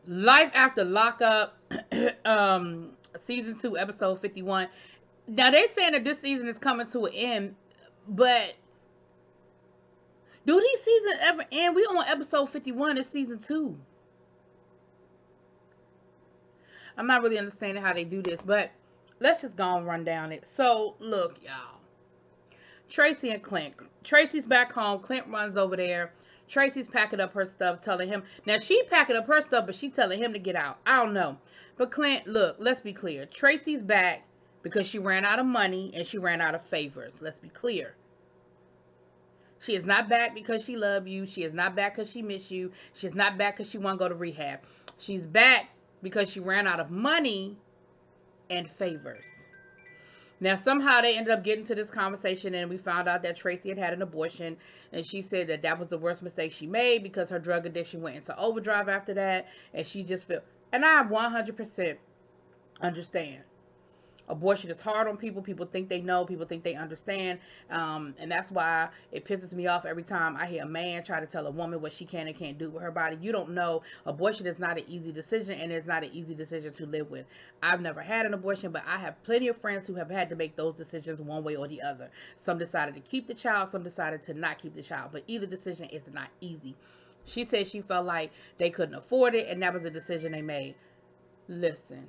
Life After Lockup, season 2, episode 51. Now they saying that this season is coming to an end, but do these seasons ever end? We on episode 51 of season 2. I'm not really understanding how they do this, but let's just go and run down it. So look, y'all. Tracy and Clint. Tracy's back home. Clint runs over there. Tracy's packing up her stuff, telling him. Now, she packing up her stuff, but she telling him to get out. I don't know. But Clint, look, let's be clear. Tracy's back because she ran out of money and she ran out of favors. Let's be clear. She is not back because she loves you. She is not back because she miss you. She is not back because she want to go to rehab. She's back because she ran out of money and favors. Now, somehow they ended up getting to this conversation, and we found out that Tracy had had an abortion, and she said that that was the worst mistake she made because her drug addiction went into overdrive after that, and she just felt, and I 100% understand. Abortion is hard on people. People think they know. People think they understand. And that's why it pisses me off every time I hear a man try to tell a woman what she can and can't do with her body. You don't know. Abortion is not an easy decision, and it's not an easy decision to live with. I've never had an abortion, but I have plenty of friends who have had to make those decisions one way or the other. Some decided to keep the child. Some decided to not keep the child. But either decision is not easy. She said she felt like they couldn't afford it, and that was a decision they made. Listen.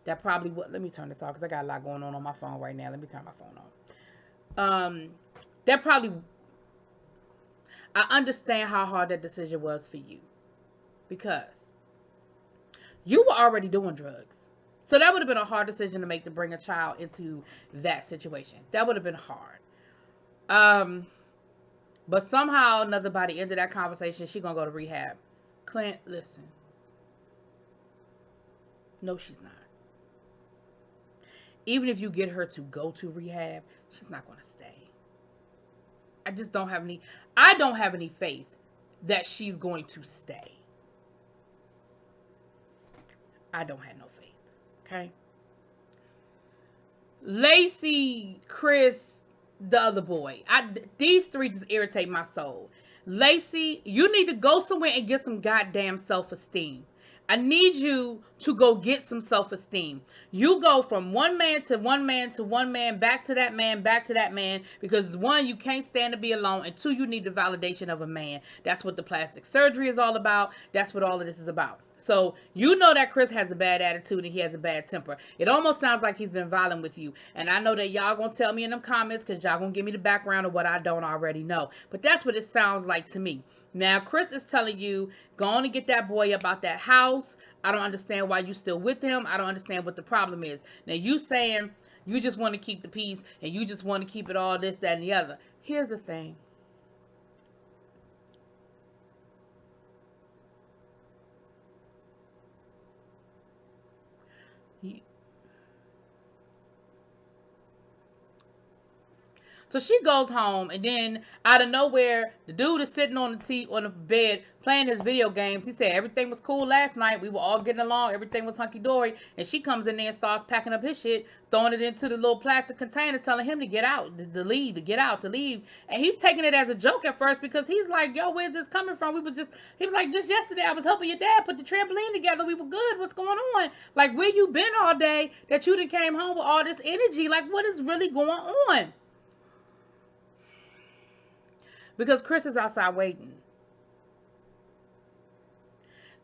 That probably what. Let me turn this off because I got a lot going on my phone right now. Let me turn my phone off. That probably. I understand how hard that decision was for you because you were already doing drugs, so that would have been a hard decision to make to bring a child into that situation. That would have been hard. But somehow another by the end of that conversation, she gonna go to rehab. Clint, listen. No, she's not. Even if you get her to go to rehab, she's not going to stay. I just don't have any, I don't have any faith that she's going to stay. I don't have no faith. Okay? Lacey, Chris, the other boy. These three just irritate my soul. Lacey, you need to go somewhere and get some goddamn self-esteem. I need you to go get some self-esteem. You go from one man to one man to one man, back to that man, back to that man, because one, you can't stand to be alone, and two, you need the validation of a man. That's what the plastic surgery is all about. That's what all of this is about. So you know that Chris has a bad attitude and he has a bad temper. It almost sounds like he's been violent with you. And I know that y'all gonna tell me in them comments because y'all gonna give me the background of what I don't already know. But that's what it sounds like to me. Now, Chris is telling you, go on and get that boy up out that house. I don't understand why you still with him. I don't understand what the problem is. Now, you saying you just want to keep the peace and you just want to keep it all this, that, and the other. Here's the thing. So she goes home, and then out of nowhere, the dude is sitting on the bed playing his video games. He said everything was cool last night. We were all getting along. Everything was hunky dory. And she comes in there and starts packing up his shit, throwing it into the little plastic container, telling him to get out, to leave, to get out, to leave. And he's taking it as a joke at first because he's like, "Yo, where's this coming from?" He was like, "Just yesterday, I was helping your dad put the trampoline together. We were good. What's going on? Like, where you been all day that you done came home with all this energy? Like, what is really going on?" Because Chris is outside waiting.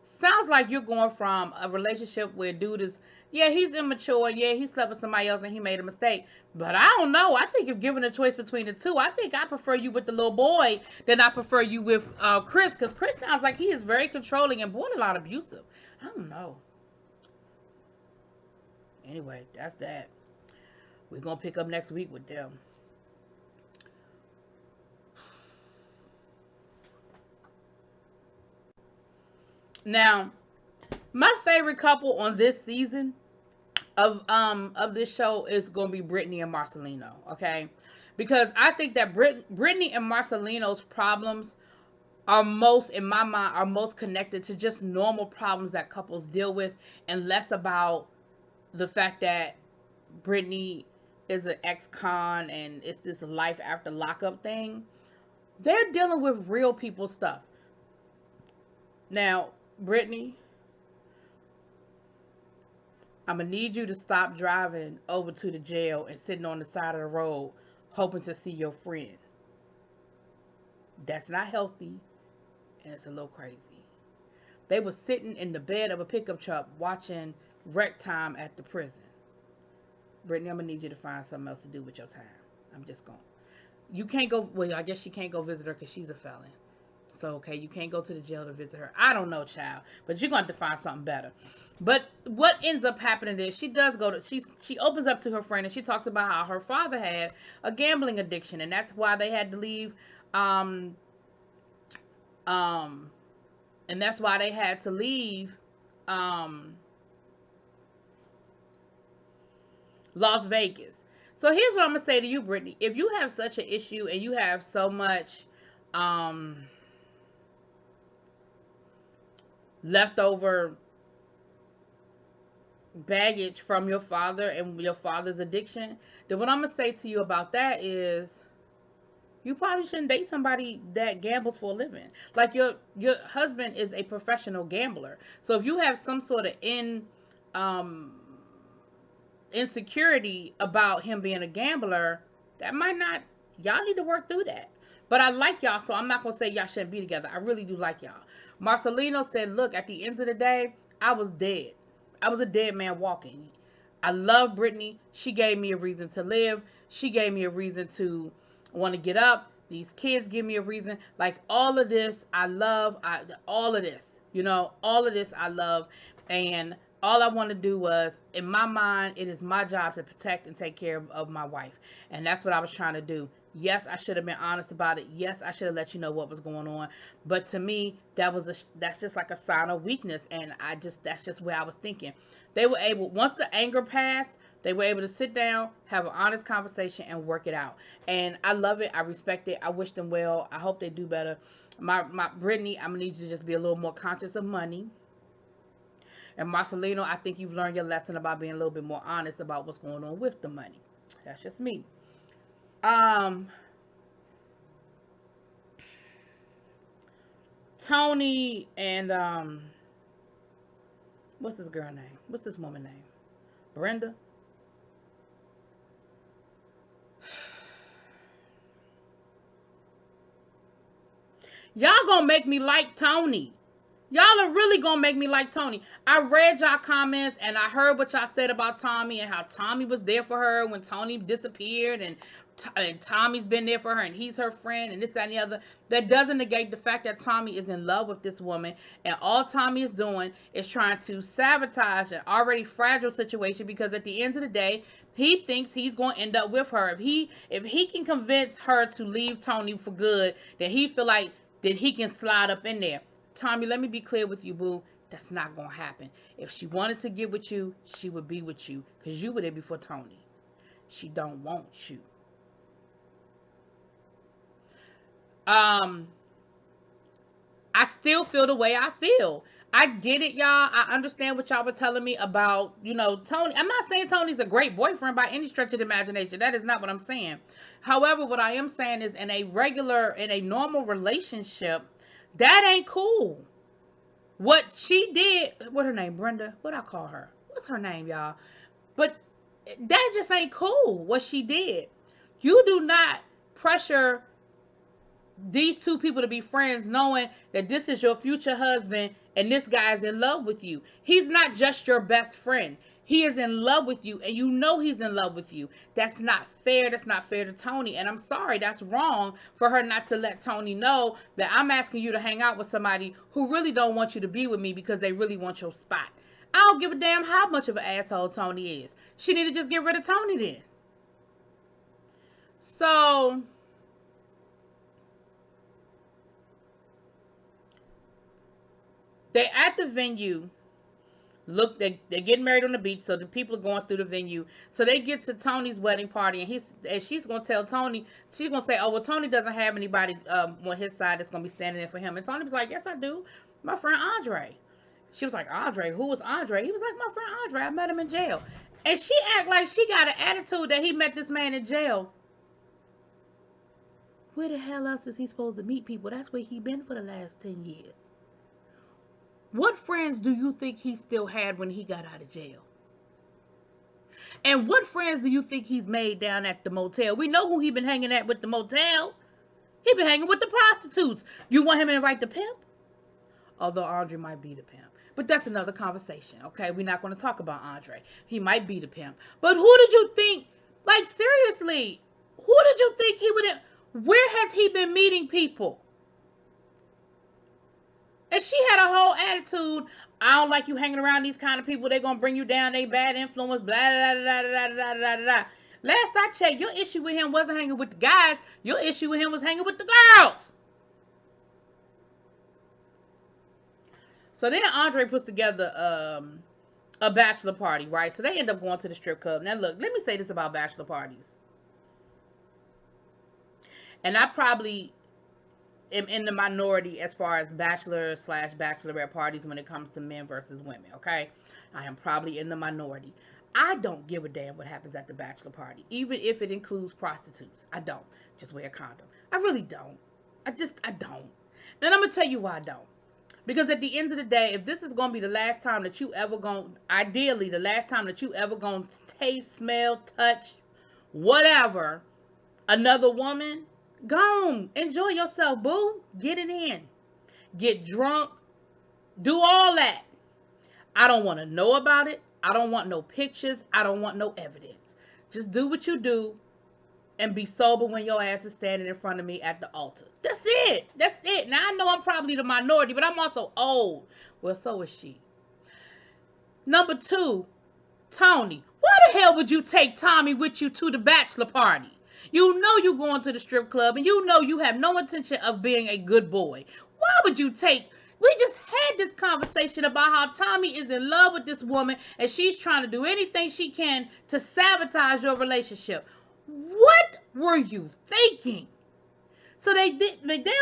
Sounds like you're going from a relationship where dude is, yeah, he's immature, yeah, he slept with somebody else and he made a mistake. But I don't know. I think if given a choice between the two, I think I prefer you with the little boy than I prefer you with Chris. Because Chris sounds like he is very controlling and borderline abusive. I don't know. Anyway, that's that. We're going to pick up next week with them. Now, my favorite couple on this season of this show is gonna be Brittany and Marcelino, okay? Because I think that Brittany and Marcelino's problems are most, in my mind, are most connected to just normal problems that couples deal with, and less about the fact that Brittany is an ex-con and it's this life after lockup thing. They're dealing with real people stuff. Now, Brittany, I'm going to need you to stop driving over to the jail and sitting on the side of the road hoping to see your friend. That's not healthy, and it's a little crazy. They were sitting in the bed of a pickup truck watching rec time at the prison. Brittany, I'm going to need you to find something else to do with your time. I'm just going. You can't go, well, I guess she can't go visit her because she's a felon. So, okay, you can't go to the jail to visit her. I don't know, child. But you're going to have to find something better. But what ends up happening is she does go to, she opens up to her friend and she talks about how her father had a gambling addiction. And that's why they had to leave, and that's why they had to leave, Las Vegas. So here's what I'm going to say to you, Brittany. If you have such an issue and you have so much, leftover baggage from your father and your father's addiction, then what I'm going to say to you about that is you probably shouldn't date somebody that gambles for a living. Like your husband is a professional gambler. So if you have some sort of insecurity about him being a gambler, that might not, y'all need to work through that. But I like y'all, so I'm not going to say y'all shouldn't be together. I really do like y'all. Marcelino said, look, at the end of the day, I was dead. I was a dead man walking. I love Brittany. She gave me a reason to live. She gave me a reason to want to get up. These kids give me a reason. Like, all of this, I love. All of this, you know, all of this I love. And all I want to do was, in my mind, it is my job to protect and take care of my wife. And that's what I was trying to do. Yes, I should have been honest about it. Yes, I should have let you know what was going on. But to me, that's just like a sign of weakness. And that's just where I was thinking. They were able, once the anger passed, they were able to sit down, have an honest conversation, and work it out. And I love it. I respect it. I wish them well. I hope they do better. My Brittany, I'm going to need you to just be a little more conscious of money. And Marcelino, I think you've learned your lesson about being a little bit more honest about what's going on with the money. That's just me. Toni and what's this girl name? What's this woman name? Brenda? Y'all gonna make me like Toni. Y'all are really gonna make me like Toni. I read y'all comments and I heard what y'all said about Tommy and how Tommy was there for her when Toni disappeared, and Tommy's been there for her and he's her friend and this, that, and the other. That doesn't negate the fact that Tommy is in love with this woman, and all Tommy is doing is trying to sabotage an already fragile situation, because at the end of the day, he thinks he's going to end up with her. If he can convince her to leave Toni for good, then he feel like that he can slide up in there. Tommy, let me be clear with you, boo. That's not going to happen. If she wanted to get with you, she would be with you, because you were there before Toni. She don't want you. I still feel the way I feel. I get it, y'all. I understand what y'all were telling me about, you know, Toni. I'm not saying Toni's a great boyfriend by any stretch of the imagination. That is not what I'm saying. However, what I am saying is, in a normal relationship, that ain't cool. What she did, what her name, Brenda? What I call her? What's her name, y'all? But that just ain't cool, what she did. You do not pressure these two people to be friends knowing that this is your future husband and this guy is in love with you. He's not just your best friend. He is in love with you, and you know he's in love with you. That's not fair. That's not fair to Toni. And I'm sorry, that's wrong for her not to let Toni know that I'm asking you to hang out with somebody who really don't want you to be with me because they really want your spot. I don't give a damn how much of an asshole Toni is. She need to just get rid of Toni then. So they're at the venue. Look, they're getting married on the beach, so the people are going through the venue. So they get to Toni's wedding party, and she's going to tell Toni, she's going to say, oh, well, Toni doesn't have anybody on his side that's going to be standing there for him. And Toni was like, yes, I do. My friend Andre. She was like, Andre? Who was Andre? He was like, my friend Andre. I met him in jail. And she act like she got an attitude that he met this man in jail. Where the hell else is he supposed to meet people? That's where he been for the last 10 years. What friends do you think he still had when he got out of jail? And what friends do you think he's made down at the motel? We know who he been hanging at with the motel. He been hanging with the prostitutes. You want him to invite the pimp? Although Andre might be the pimp. But that's another conversation, okay? We're not going to talk about Andre. He might be the pimp. But who did you think, like seriously, who did you think he would, where has he been meeting people? And she had a whole attitude. I don't like you hanging around these kind of people. They're going to bring you down. They bad influence. Blah, blah, blah, blah, blah, blah, blah. Last I checked, your issue with him wasn't hanging with the guys. Your issue with him was hanging with the girls. So then Andre puts together a bachelor party, right? So they end up going to the strip club. Now, look, let me say this about bachelor parties. And I probably am in the minority as far as bachelor/bachelorette parties when it comes to men versus women, okay? I am probably in the minority. I don't give a damn what happens at the bachelor party, even if it includes prostitutes. I don't. Just wear a condom. I really don't. I don't. And I'm going to tell you why I don't. Because at the end of the day, if this is going to be the last time that you ever going, ideally the last time that you ever going to taste, smell, touch, whatever, another woman, go on, enjoy yourself, boo. Get it in. Get drunk. Do all that. I don't want to know about it. I don't want no pictures. I don't want no evidence. Just do what you do and be sober when your ass is standing in front of me at the altar. That's it. That's it. Now, I know I'm probably the minority, but I'm also old. Well, so is she. Number 2, Toni. Why the hell would you take Tommy with you to the bachelor party? You know you're going to the strip club, and you know you have no intention of being a good boy. Why would you take... We just had this conversation about how Tommy is in love with this woman, and she's trying to do anything she can to sabotage your relationship. What were you thinking? So they down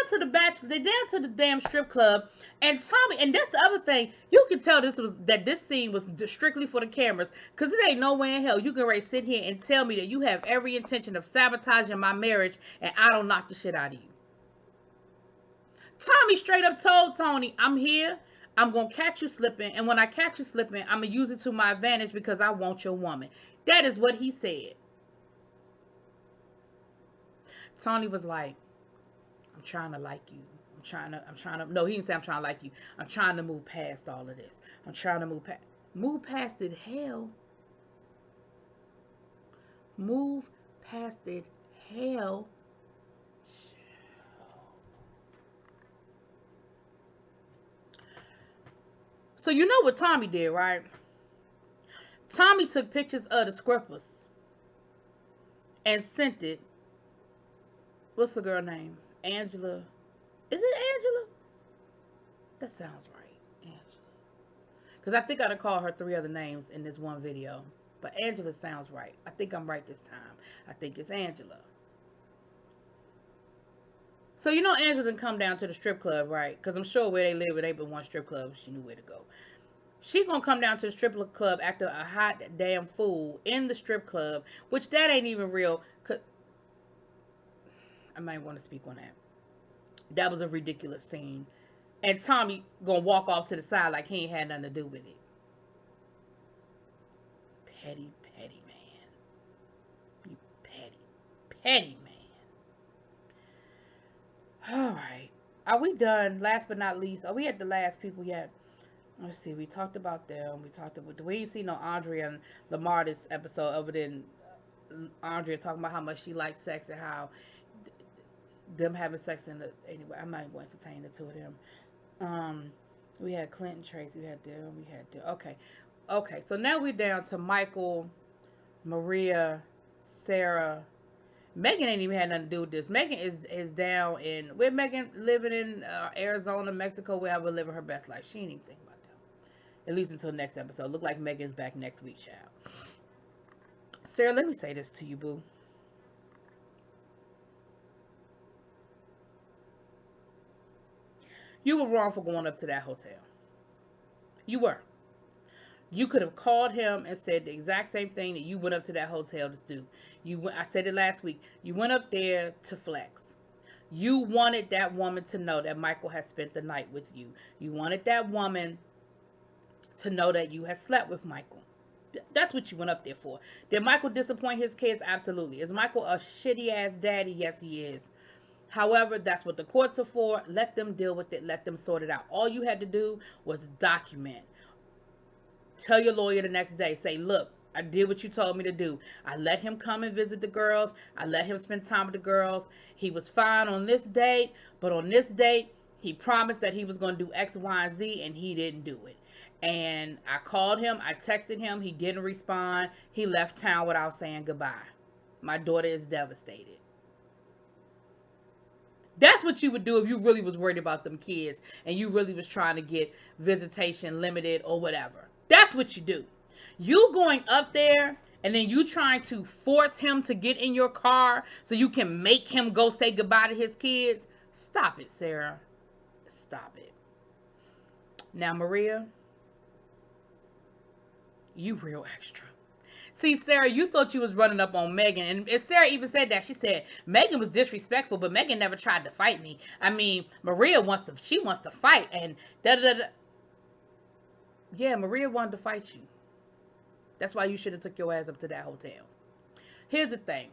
to the bachelor, they down to the damn strip club, and Tommy, and that's the other thing, you can tell this scene was strictly for the cameras, because it ain't no way in hell you can really sit here and tell me that you have every intention of sabotaging my marriage, and I don't knock the shit out of you. Tommy straight up told Toni, I'm here, I'm going to catch you slipping, and when I catch you slipping, I'm going to use it to my advantage because I want your woman. That is what he said. Toni was like, I'm trying to like you. I'm trying to, no, he didn't say I'm trying to like you. I'm trying to move past all of this. I'm trying to move past it, hell. Move past it, hell. So you know what Tommy did, right? Tommy took pictures of the scrippers and sent it. What's the girl name? Angela. Is it Angela? That sounds right. Angela. Because I think I done called her 3 other names in this one video. But Angela sounds right. I think I'm right this time. I think it's Angela. So you know Angela didn't come down to the strip club, right? Because I'm sure where they live, it ain't but one strip club. She knew where to go. She gonna come down to the strip club acting a hot damn fool in the strip club. Which that ain't even real. I might want to speak on that. That was a ridiculous scene. And Tommy gonna walk off to the side like he ain't had nothing to do with it. Petty, petty man. You petty man. Alright. Are we done? Last but not least, are we at the last people yet? Let's see. We talked about them. We ain't seen no Andre and Lamar this episode other than Andre talking about how much she likes sex and how them having sex in the, anyway, I'm not even going to entertain the 2 of them. We had Clint and Tracy, we had them, okay, so now we're down to Michael, Maria, Sarah. Megan ain't even had nothing to do with this. Megan is down in, where Megan living in Arizona, Mexico, where we're living her best life. She ain't even think about that, at least until next episode. Look like Megan's back next week, child. Sarah, let me say this to you, boo. You were wrong for going up to that hotel. You were. You could have called him and said the exact same thing that you went up to that hotel to do. I said it last week. You went up there to flex. You wanted that woman to know that Michael had spent the night with you. You wanted that woman to know that you had slept with Michael. That's what you went up there for. Did Michael disappoint his kids? Absolutely. Is Michael a shitty ass daddy? Yes, he is. However, that's what the courts are for. Let them deal with it. Let them sort it out. All you had to do was document. Tell your lawyer the next day. Say, look, I did what you told me to do. I let him come and visit the girls. I let him spend time with the girls. He was fine on this date, but on this date, he promised that he was going to do X, Y, and Z, and he didn't do it. And I called him. I texted him. He didn't respond. He left town without saying goodbye. My daughter is devastated. That's what you would do if you really was worried about them kids and you really was trying to get visitation limited or whatever. That's what you do. You going up there and then you trying to force him to get in your car so you can make him go say goodbye to his kids. Stop it, Sarah. Stop it. Now, Maria, you real extra. See, Sarah, you thought you was running up on Megan. And Sarah even said that. She said, Megan was disrespectful, but Megan never tried to fight me. I mean, Maria wants to fight. And da-da-da-da. Yeah, Maria wanted to fight you. That's why you should have took your ass up to that hotel. Here's the thing.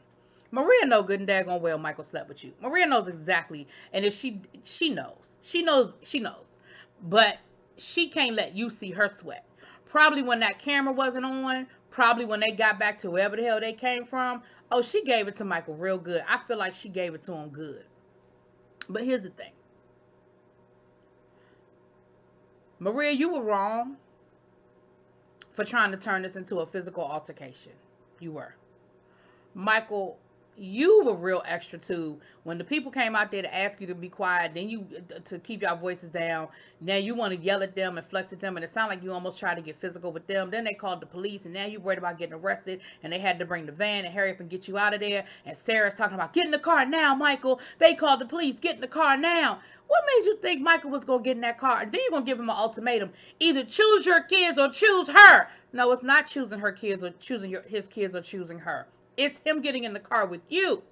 Maria know good and daggone well Michael slept with you. Maria knows exactly. And if she knows. She knows. But she can't let you see her sweat. Probably when that camera wasn't on. Probably when they got back to wherever the hell they came from. Oh, she gave it to Michael real good. I feel like she gave it to him good. But here's the thing. Maria, you were wrong for trying to turn this into a physical altercation. You were. Michael, you were real extra too. When the people came out there to ask you to be quiet, then you to keep your voices down. Now you want to yell at them and flex at them, and it sounded like you almost tried to get physical with them. Then they called the police, and now you're worried about getting arrested, and they had to bring the van and hurry up and get you out of there. And Sarah's talking about, get in the car now, Michael. They called the police. Get in the car now. What made you think Michael was going to get in that car? And then you're going to give him an ultimatum. Either choose your kids or choose her. No, it's not choosing her kids or choosing his kids or choosing her. It's him getting in the car with you.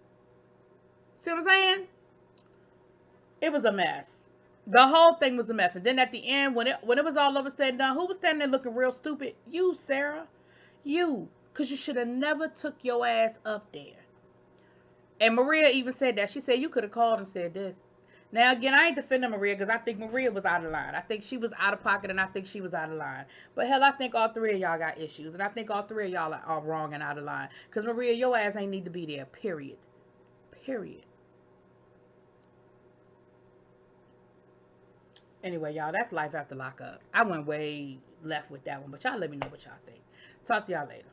See what I'm saying? It was a mess. The whole thing was a mess. And then at the end, when it was all over said and done, who was standing there looking real stupid? You, Sarah. You. Because you should have never took your ass up there. And Maria even said that. She said, you could have called and said this. Now, again, I ain't defending Maria because I think Maria was out of line. I think she was out of pocket and I think she was out of line. But hell, I think all three of y'all got issues. And I think all three of y'all are wrong and out of line. Because Maria, your ass ain't need to be there. Period. Period. Anyway, y'all, that's life after lockup. I went way left with that one. But y'all let me know what y'all think. Talk to y'all later.